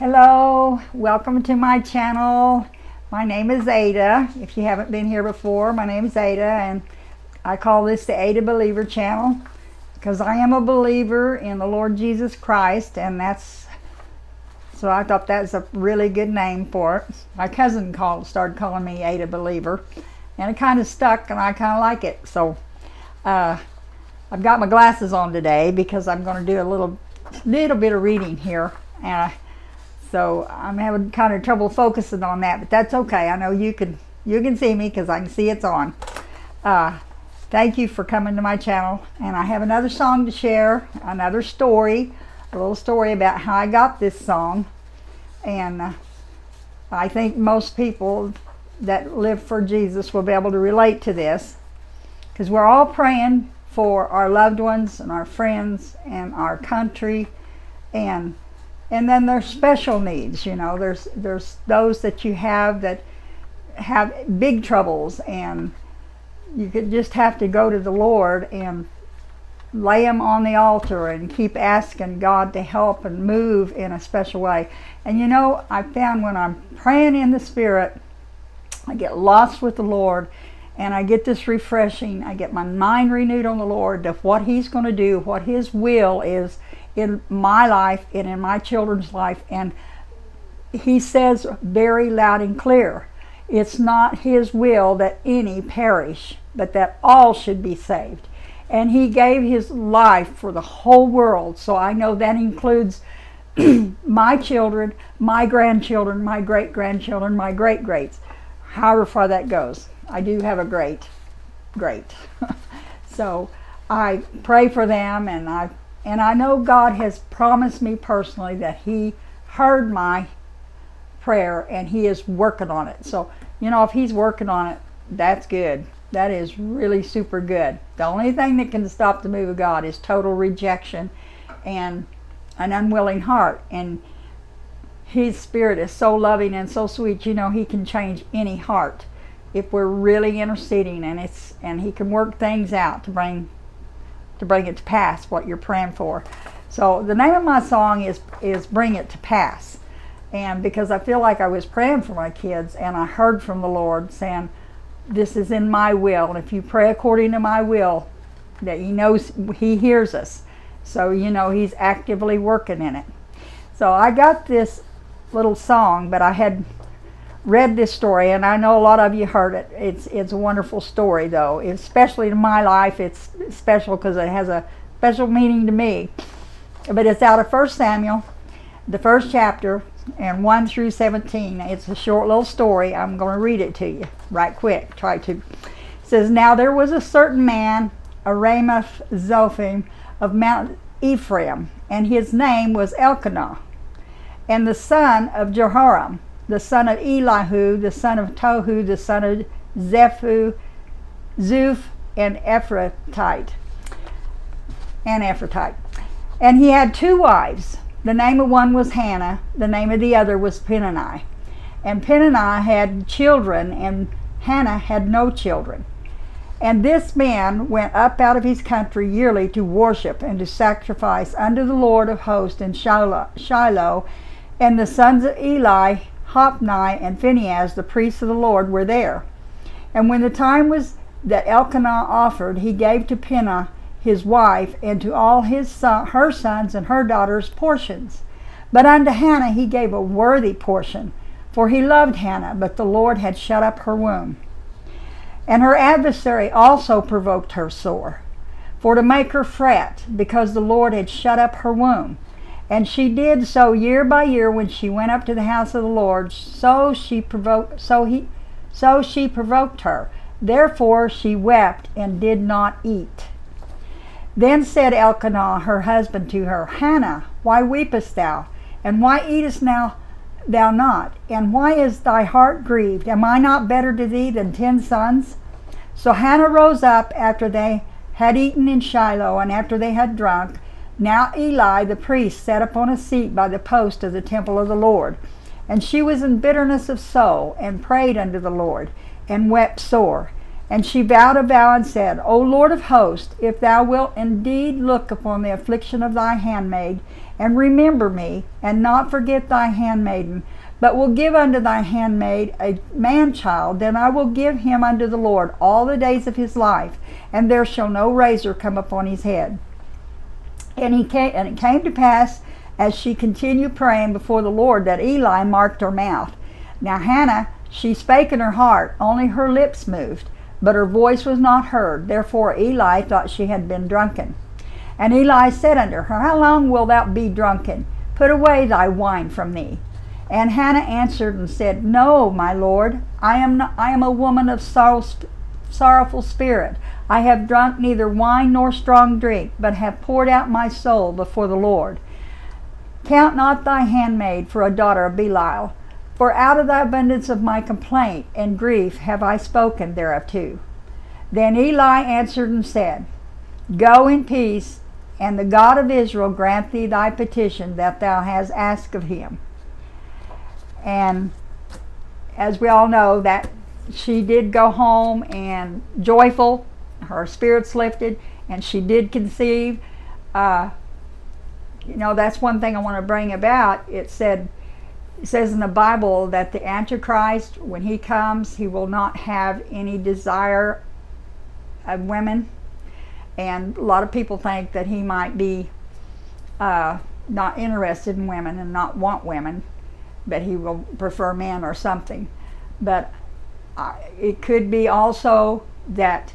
Hello, welcome to my channel. My name is Ada. If you haven't been here before, my name is Ada, and I call this the Ada Believer channel because I am a believer in the Lord Jesus Christ, and so I thought that's a really good name for it. My cousin started calling me Ada Believer, and it kind of stuck, and I kind of like it. So I've got my glasses on today because I'm going to do a little bit of reading here, and so I'm having kind of trouble focusing on that, but that's okay. I know you can see me because I can see it's on. Thank you for coming to my channel, and I have another song to share, another story, a little story about how I got this song. And I think most people that live for Jesus will be able to relate to this, because we're all praying for our loved ones and our friends and our country, and then there's special needs. You know, there's those that you have that have big troubles, and you could just have to go to the Lord and lay them on the altar and keep asking God to help and move in a special way. And you know, I found when I'm praying in the Spirit, I get lost with the Lord, and I get this refreshing. I get my mind renewed on the Lord, of what He's going to do, what His will is in my life and in my children's life. And He says very loud and clear, it's not His will that any perish, but that all should be saved. And He gave His life for the whole world. So I know that includes my children, my grandchildren, my great-grandchildren, my great-greats, however far that goes. I do have a great. So I pray for them, and I know God has promised me personally that He heard my prayer and He is working on it. So, you know, if He's working on it, that's good. That is really super good. The only thing that can stop the move of God is total rejection and an unwilling heart. And His Spirit is so loving and so sweet. You know, He can change any heart if we're really interceding, and He can work things out to bring it to pass what you're praying for. So the name of my song is Bring It to Pass. And because I feel like I was praying for my kids, and I heard from the Lord saying, this is in my will, and if you pray according to my will, that He knows, He hears us. So you know He's actively working in it. So I got this little song, but I had read this story, and I know a lot of you heard it. It's a wonderful story, though, especially in my life. It's special because it has a special meaning to me. But it's out of 1 Samuel, the first chapter, and 1 through 17. It's a short little story. I'm going to read it to you right quick. Try to. It says, now there was a certain man, a Ramoth Zophim of Mount Ephraim, and his name was Elkanah, and the son of Jehoram, the son of Elihu, the son of Tohu, the son of Zuph, and Ephratite. And he had two wives. The name of one was Hannah, the name of the other was Peninnah. And Peninnah had children, and Hannah had no children. And this man went up out of his country yearly to worship and to sacrifice unto the Lord of hosts in Shiloh, and the sons of Eli, Hophni, and Phinehas, the priests of the Lord, were there. And when the time was that Elkanah offered, he gave to Peninnah his wife, and to all her sons and her daughters portions. But unto Hannah he gave a worthy portion, for he loved Hannah, but the Lord had shut up her womb. And her adversary also provoked her sore, for to make her fret, because the Lord had shut up her womb. And she did so year by year when she went up to the house of the Lord. So she provoked her. Therefore she wept and did not eat. Then said Elkanah her husband to her, Hannah, why weepest thou? And why eatest thou not? And why is thy heart grieved? Am I not better to thee than 10 sons? So Hannah rose up after they had eaten in Shiloh, and after they had drunk. Now Eli the priest sat upon a seat by the post of the temple of the Lord. And she was in bitterness of soul, and prayed unto the Lord, and wept sore. And she vowed a vow and said, O Lord of hosts, if thou wilt indeed look upon the affliction of thy handmaid, and remember me, and not forget thy handmaiden, but will give unto thy handmaid a man-child, then I will give him unto the Lord all the days of his life, and there shall no razor come upon his head. And it came to pass, as she continued praying before the Lord, that Eli marked her mouth. Now Hannah, she spake in her heart, only her lips moved, but her voice was not heard. Therefore Eli thought she had been drunken. And Eli said unto her, How long wilt thou be drunken? Put away thy wine from thee. And Hannah answered and said, No, my Lord, I am a woman of sorrowful spirit. I have drunk neither wine nor strong drink, but have poured out my soul before the Lord. Count not thy handmaid for a daughter of Belial, for out of the abundance of my complaint and grief have I spoken thereof. Then Eli answered and said, Go in peace, and the God of Israel grant thee thy petition that thou hast asked of him. And as we all know, that she did go home and joyful, her spirits lifted, and she did conceive. That's one thing I want to bring about. It says in the Bible that the Antichrist, when he comes, he will not have any desire of women. And a lot of people think that he might be not interested in women and not want women, but he will prefer men or something. But it could be also that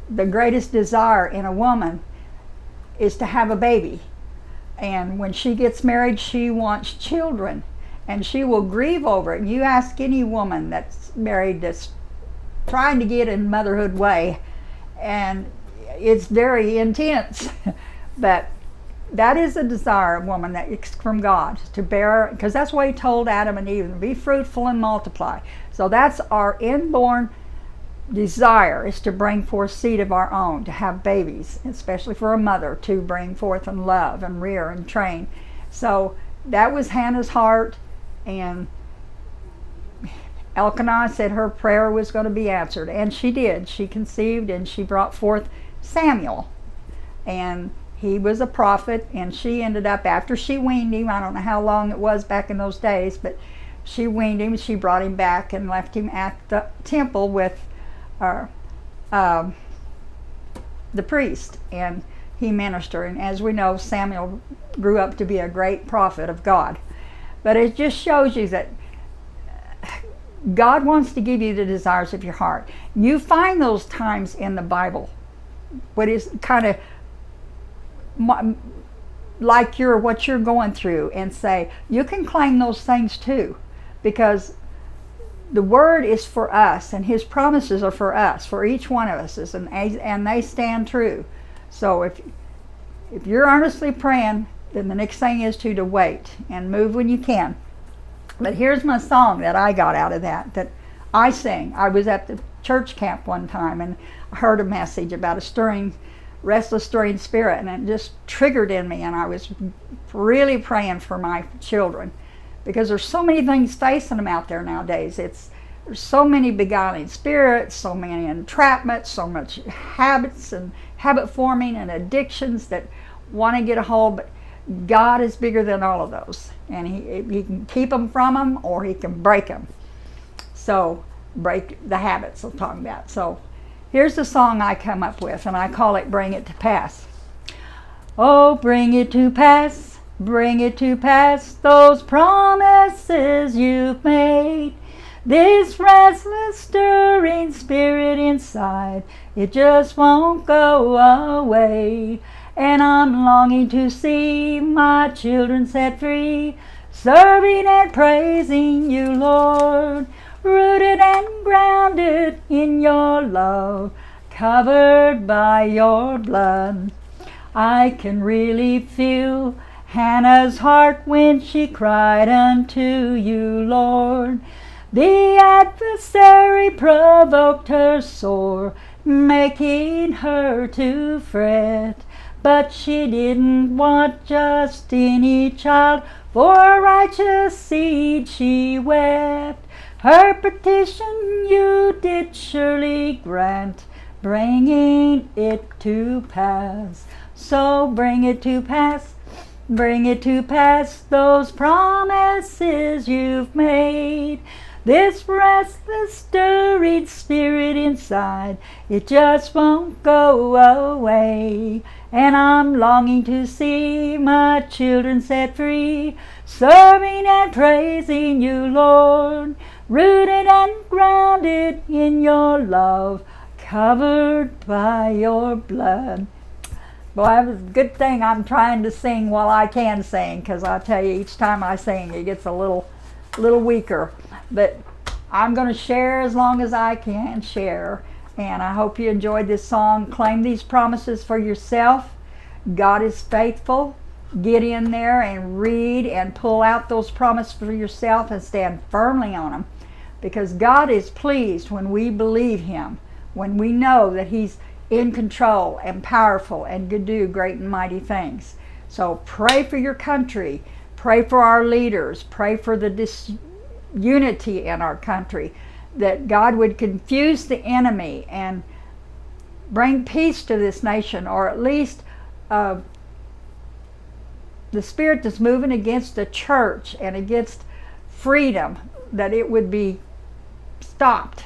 the greatest desire in a woman is to have a baby. And when she gets married, she wants children, and she will grieve over it. And you ask any woman that's married that's trying to get in motherhood way, and it's very intense. But that is a desire of woman that is from God, to bear, because that's what he told Adam and Eve, be fruitful and multiply. So that's our inborn desire, is to bring forth seed of our own, to have babies, especially for a mother, to bring forth and love and rear and train. So that was Hannah's heart, and Elkanah said her prayer was going to be answered, and she did. She conceived, and she brought forth Samuel, and he was a prophet. And she ended up, after she weaned him, I don't know how long it was back in those days, but she weaned him, she brought him back and left him at the temple with the priest, and he ministered. And as we know, Samuel grew up to be a great prophet of God. But it just shows you that God wants to give you the desires of your heart. You find those times in the Bible, what is kind of like what you're going through, and say, you can claim those things too, because the word is for us, and his promises are for us, for each one of us, and they stand true. So if you're earnestly praying, then the next thing is to wait and move when you can. But here's my song that I got out of that I sing. I was at the church camp one time, and I heard a message about a restless stirring spirit, and it just triggered in me, and I was really praying for my children, because there's so many things facing them out there nowadays. There's so many beguiling spirits, so many entrapments, so much habits and habit forming and addictions that want to get a hold. But God is bigger than all of those, and he can keep them from them, or he can break them. So break the habits I'm talking about. So here's the song I come up with, and I call it Bring It to Pass. Oh, bring it to pass. Bring it to pass, those promises you've made. This restless, stirring spirit inside, it just won't go away. And I'm longing to see my children set free, serving and praising you, Lord, rooted and grounded in your love, covered by your blood. I can really feel Hannah's heart when she cried unto you, Lord. The adversary provoked her sore, making her to fret. But she didn't want just any child, for righteous seed she wept. Her petition you did surely grant, bringing it to pass. So bring it to pass, bring it to pass, those promises you've made. This restless, stirring spirit inside, it just won't go away. And I'm longing to see my children set free, serving and praising you, Lord, rooted and grounded in your love, covered by your blood. Boy, it was a good thing I'm trying to sing while I can sing, because I tell you, each time I sing, it gets a little weaker. But I'm going to share as long as I can share. And I hope you enjoyed this song. Claim these promises for yourself. God is faithful. Get in there and read and pull out those promises for yourself and stand firmly on them. Because God is pleased when we believe Him, when we know that He's in control and powerful and could do great and mighty things. So pray for your country. Pray for our leaders. Pray for the disunity in our country, that God would confuse the enemy and bring peace to this nation, or at least the spirit that's moving against the church and against freedom, that it would be stopped.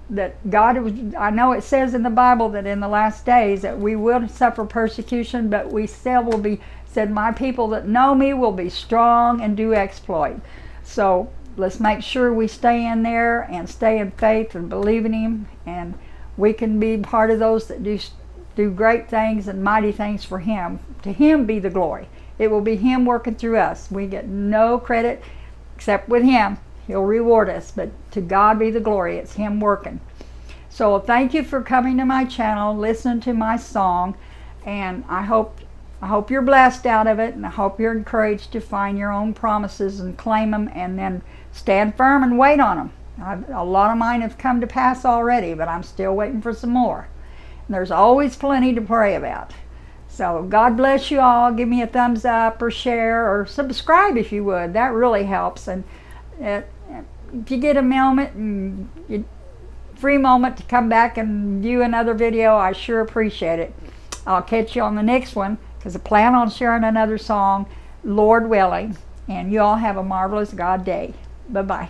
That God would, I know it says in the Bible that in the last days that we will suffer persecution, but we still will be, said, my people that know me will be strong and do exploit. So let's make sure we stay in there and stay in faith and believe in Him, and we can be part of those that do great things and mighty things for Him. To Him be the glory. It will be Him working through us. We get no credit except with Him. He'll reward us, but to God be the glory. It's Him working. So thank you for coming to my channel, listening to my song, and I hope you're blessed out of it, and I hope you're encouraged to find your own promises and claim them, and then stand firm and wait on them. A lot of mine have come to pass already, but I'm still waiting for some more. And there's always plenty to pray about. So God bless you all. Give me a thumbs up or share or subscribe if you would. That really helps. And if you get a moment and free moment to come back and view another video, I sure appreciate it. I'll catch you on the next one, because I plan on sharing another song, Lord willing. And you all have a marvelous God day. Bye-bye.